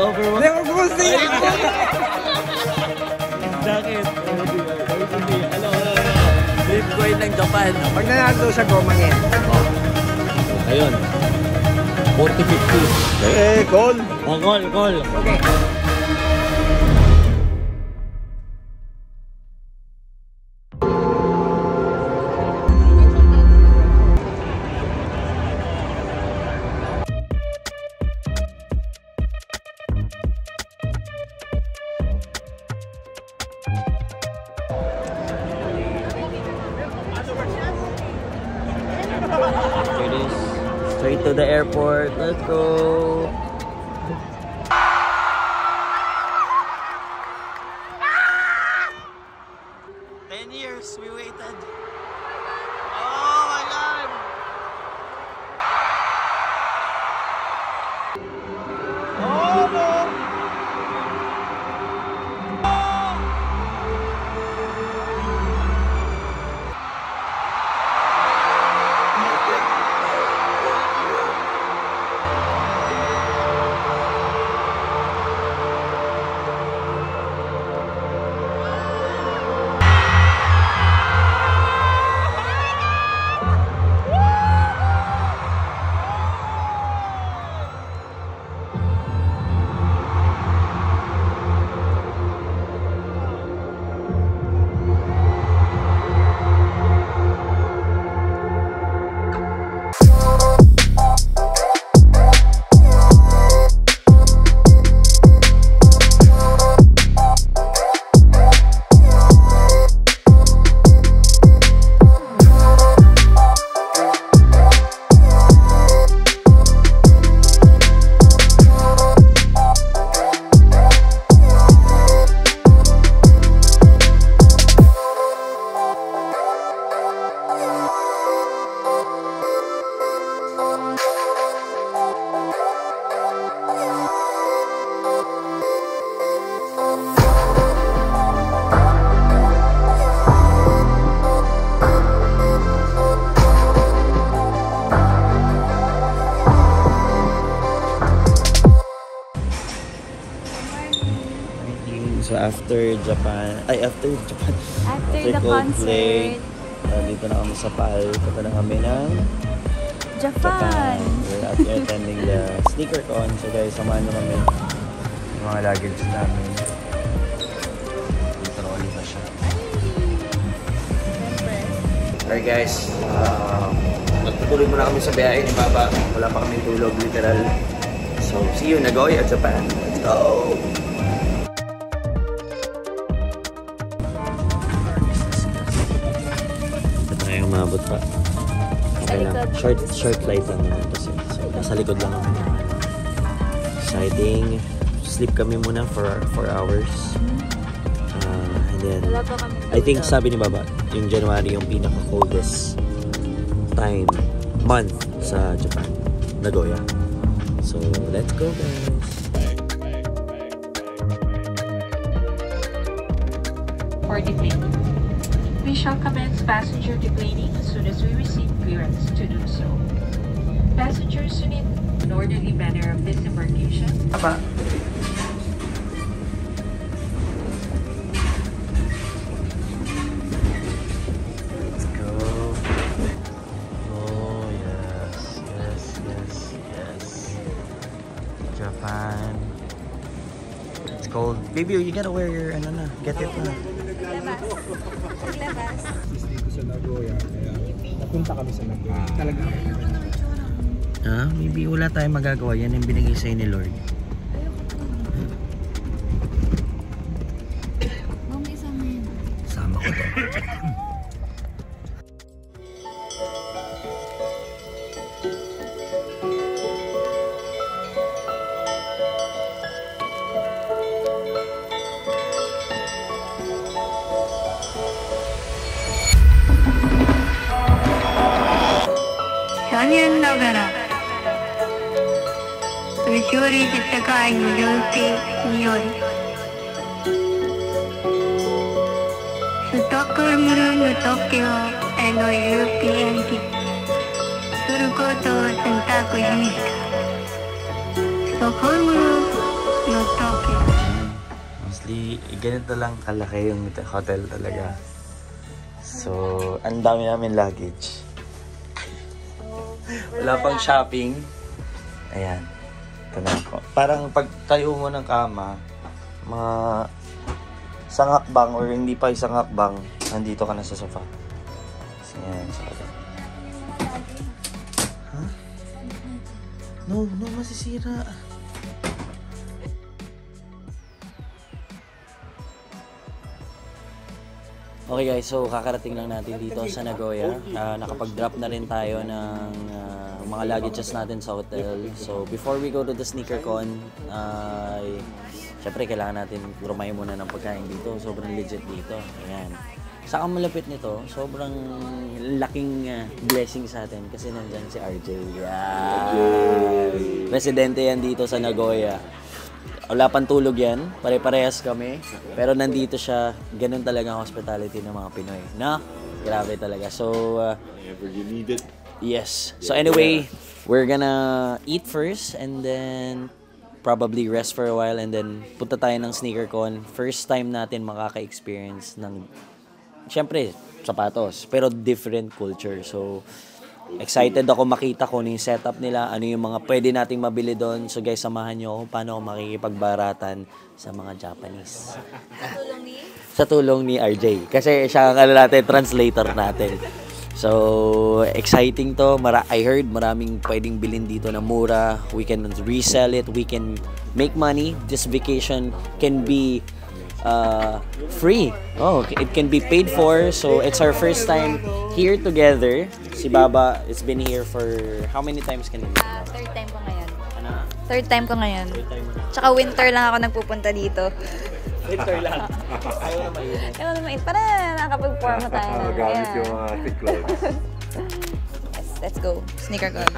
Overwatch. Hindi, Overwatch na yan. Jacket. Ano? Dream coin ng Japan. Pag nanalo sa gomang yan. Ayun. 40-50. Eh, call. Oh, call. Okay. Straight to the airport. Let's go. Years we waited. Oh my God! Oh no! So after the concert, dito na kami sa PAL. Punta na kami ng Japan. We're attending the sneaker con. So guys, samahan nyo kami yung mga luggage namin. Dito na ulit na siya. Alright guys, magtutuloy muna kami sa biyahe ni Baba. Wala pa kami tulog, literal. So see you in Nagoya, Japan. Let's go! Umabot pa. Okay lang. Short flight lang naman kasi. So, nasa likod lang kami. Exciting. Sleep kami muna for 4 hours. And then, I think sabi ni Baba, yung January yung pinaka-coldest month sa Japan. Nagoya. So, let's go guys. For deplaning. We shall commence passenger deplaning as soon as we receive clearance to do so. Passengers who need an orderly manner of disembarkation. Apa? Let's go. Oh yes. Japan. It's cold. Baby, you gotta wear your get it na. Paglabas. Dito sa Nagoya, kaya napunta kami sa Nagoya. Talaga. Maybe wala tayong magagawa. Yan yung binigay sa'yo ni Lord. Mami, isama yun. Sama ko to. Mostly, ganito lang kalaki yung hotel talaga. So, ang dami namin luggage. Wala pang shopping. Ayan. Ito na ako. Parang pag tayo mo ng kama, mga isang hakbang or hindi pa isang hakbang, nandito ka na sa sofa. So, ayan. Huh? No, masisira. Okay guys, so kakarating lang natin dito sa Nagoya. Nakapag-drop na rin tayo ng mga luggages natin sa hotel. So before we go to the SneakerCon, syempre kailangan natin rumay muna ng pagkain dito. Sobrang legit dito. Ayan. Saka malapit nito, sobrang laking blessing sa atin kasi nandyan si RJ. Yeah. Residente yan dito sa Nagoya. Wala pang tulog yan, pare-parehas kami. Pero nandito siya, ganun talaga ang hospitality ng mga Pinoy. Na? Grabe talaga. So, whenever you need it. Yes. So anyway, we're gonna eat first and then probably rest for a while and then punta tayo ng SneakerCon. First time natin makaka-experience ng, syempre, sapatos. Pero different culture. So, excited ako makita ko yung setup nila, ano yung mga pwede nating mabili doon. So guys, samahan nyo ako paano ako makikipagbaratan sa mga Japanese. Sa tulong ni RJ. Kasi siya ang translator natin. So, exciting to. I heard maraming pwedeng bilhin dito na mura. We can resell it. We can make money. This vacation can be free. Oh, it can be paid for. So, it's our first time here together. Si Baba, it's been here for how many times kanina? Third time ko ngayon. Ano? Third time ko ngayon. Third time mo na. Tsaka winter lang ako nagpupunta dito. Winter lang. Ayaw na mainit. Ayaw na mainit. Para nakapag-forma tayo. Gamit yung thick clothes. Yes, let's go. SneakerCon.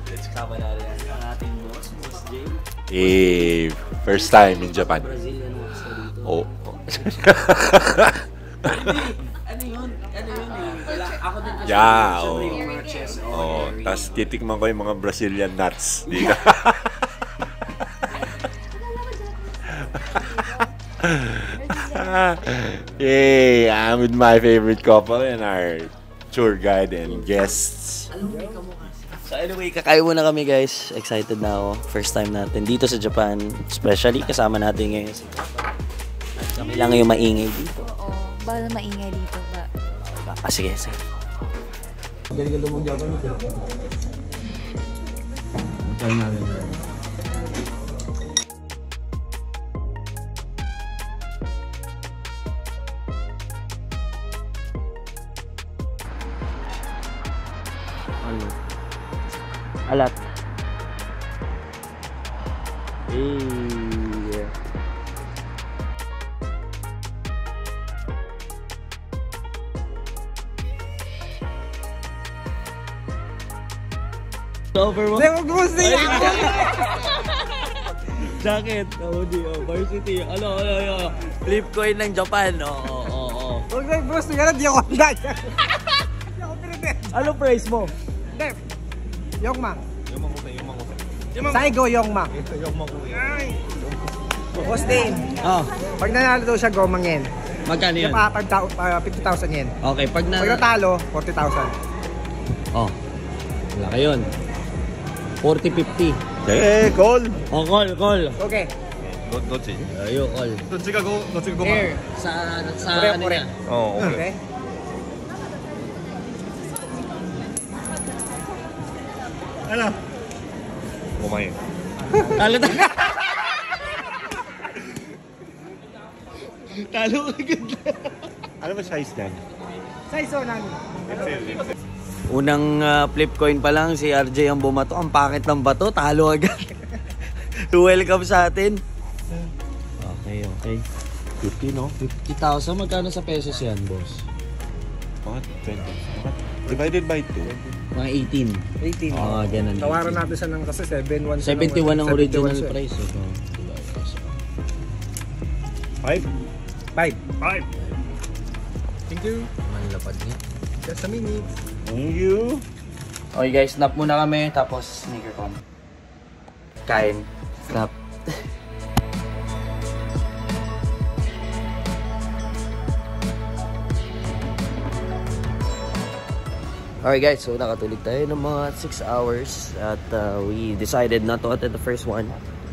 Let's kasama na rin ang ating boss, Boss Jay. First time in Japan. Brazilian boss na dito. Oh. Ano yun? Ako din kasi Yeah, yung mga chess. Oh, tapos titikman ko yung mga Brazilian nuts. Di ka? Yay! I'm with my favorite couple and our tour guide and guests. So anyway, kakain muna kami guys. Excited na ako. First time natin dito sa Japan. Especially kasama natin ngayon si Papa. At kami lang yung maingay dito. Oo. Bawal maingay dito ba? Sige, sige. Galing ka lumang Japan ito. Magkain namin. Ano? Alat. Over mo? Jacket. Varsity. Ano. Flip coin ng Japan. Oo. Huwag na, bro. Sige na, di ako handa. Di ako pinipin. Ano price mo? Hindi. Yongmang. Saigo Yongmang. Austin. Pag nanalo daw siya, gomang yen. Magkano yun? 50,000 yen. Okay, pag Pag natalo, 40,000. Oh. Wala ka yun. 40-50. Call! Oh, call. Okay. Ayo, call. Air. Sa ano niya? Oh, Okay. Ano? Kumain. Talo na. Talo agad. Ano ba size yan? Saizo nani. Unang flip coin pa lang, si RJ ang bumato. Ang pangit ng bato, talo agad. Welcome sa atin. Okay. 50, no? 50,000, magkano sa pesos yan, boss? What? 20. Divided by 2. Mga 18. 18. Ganun. Tawaran natin siya ng kasi 71. 71 ang original 71 siya. price. 5? 5. Thank you. Manlapad niya. Just a minute. Thank you. Okay guys, snap muna kami, tapos SneakerCon. Kain. Snap. Alright guys, so nakatulog tayo ng mga 6 hours at we decided not to attend the first one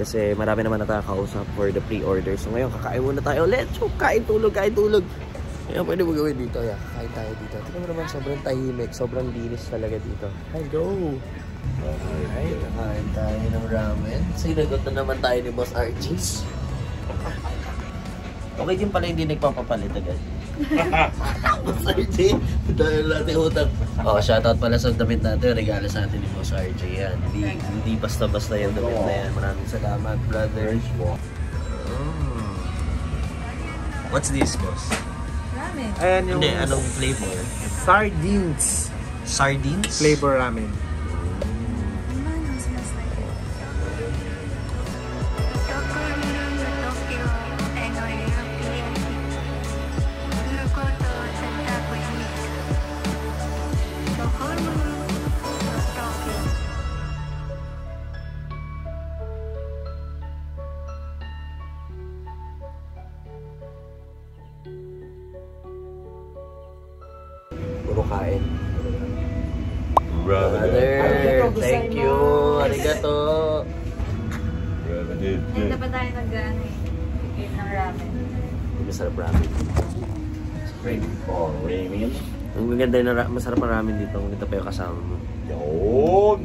kasi marami naman nakakausap for the pre-order. So ngayon kakain muna tayo ulit. So kain tulog. Ngayon pwede mo gawin dito. Yeah, kakain tayo dito. Tingnan mo naman sobrang tahimik, sobrang linis talaga dito. Let's go! Alright, kakain tayo ng ramen. Sinagot na naman tayo ni Boss Archie's. Okay din pala hindi nagpapapalit agad. Boss RJ, dahil natin utang. Oh, shoutout pala sa damit natin. Regalo sa atin ni Boss RJ yan. Hindi basta-basta yung damit na yan. Maraming salamat, brother. What's this, boss? Ramen. Ayan yung Hindi, anong flavor? sardines. Sardines? Flavor ramen. Puro kain. Brother. Brother, thank you. Arigato. Ganda pa tayo nag-eat ng ramen. Masarap ramen. Ramen. Ang maganda na masarap ang ramen dito. Ang ganda pa yung kasama mo. Yun.